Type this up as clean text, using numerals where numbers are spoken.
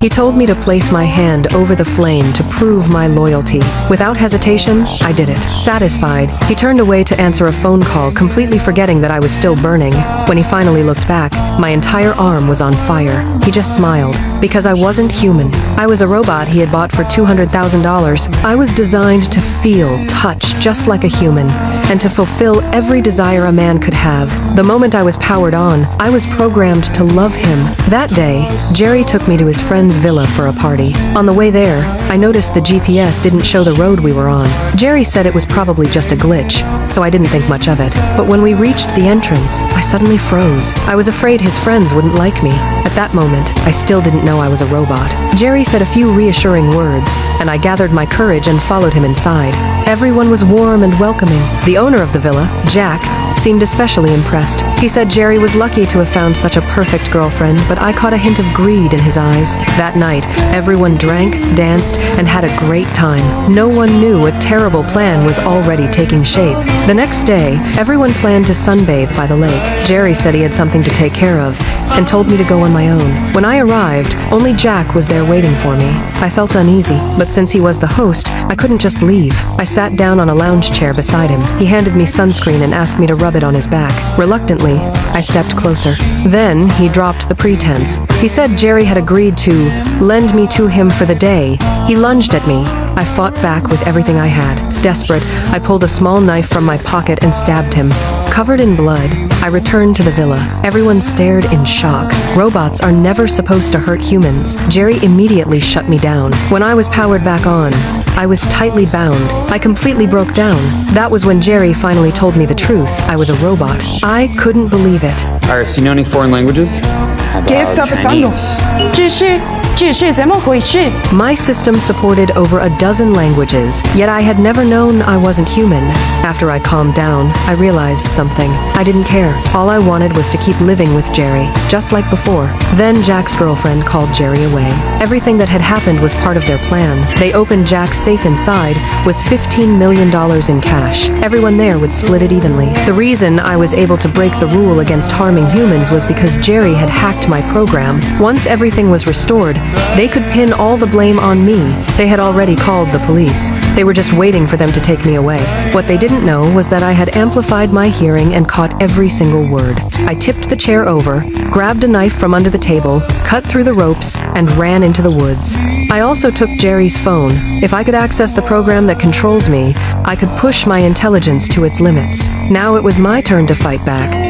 He told me to place my hand over the flame to prove my loyalty. Without hesitation, I did it. Satisfied, he turned away to answer a phone call, completely forgetting that I was still burning. When he finally looked back, my entire arm was on fire. He just smiled, because I wasn't human. I was a robot he had bought for $200,000. I was designed to feel, touch, just like a human, and to fulfill every desire a man could have. The moment I was powered on, I was programmed to love him. That day, Jerry took me to his friend's villa for a party. On the way there, I noticed the GPS didn't show the road we were on. Jerry said it was probably just a glitch, so I didn't think much of it. But when we reached the entrance, I suddenly froze. I was afraid his friends wouldn't like me. At that moment, I still didn't know I was a robot. Jerry said a few reassuring words, and I gathered my courage and followed him inside. Everyone was warm and welcoming. The owner of the villa, Jack, seemed especially impressed. He said Jerry was lucky to have found such a perfect girlfriend, but I caught a hint of greed in his eyes. That night, everyone drank, danced, and had a great time. No one knew a terrible plan was already taking shape. The next day, everyone planned to sunbathe by the lake. Jerry said he had something to take care of, and told me to go on my own. When I arrived, only Jack was there waiting for me. I felt uneasy, but since he was the host, I couldn't just leave. I sat down on a lounge chair beside him. He handed me sunscreen and asked me to rub it on his back. Reluctantly, I stepped closer. Then, he dropped the pretense. He said Jerry had agreed to lend me to him for the day. He lunged at me. I fought back with everything I had. Desperate, I pulled a small knife from my pocket and stabbed him. Covered in blood, I returned to the villa. Everyone stared in shock. Robots are never supposed to hurt humans. Jerry immediately shut me down. When I was powered back on, I was tightly bound. I completely broke down. That was when Jerry finally told me the truth. I was a robot. I couldn't believe it. Iris, do you know any foreign languages? ¿Qué está pasando? 这是怎么回事? My system supported over a dozen languages, yet I had never known I wasn't human. After I calmed down, I realized something. I didn't care. All I wanted was to keep living with Jerry, just like before. Then Jack's girlfriend called Jerry away. Everything that had happened was part of their plan. They opened Jack's safe. Inside was $15 million in cash. Everyone there would split it evenly. The reason I was able to break the rule against harming humans was because Jerry had hacked my program. Once everything was restored, they could pin all the blame on me. They had already called the police. They were just waiting for them to take me away. What they didn't know was that I had amplified my hearing and caught every single word. I tipped the chair over, grabbed a knife from under the table, cut through the ropes, and ran into the woods. I also took Jerry's phone. If I could access the program that controls me, I could push my intelligence to its limits. Now it was my turn to fight back.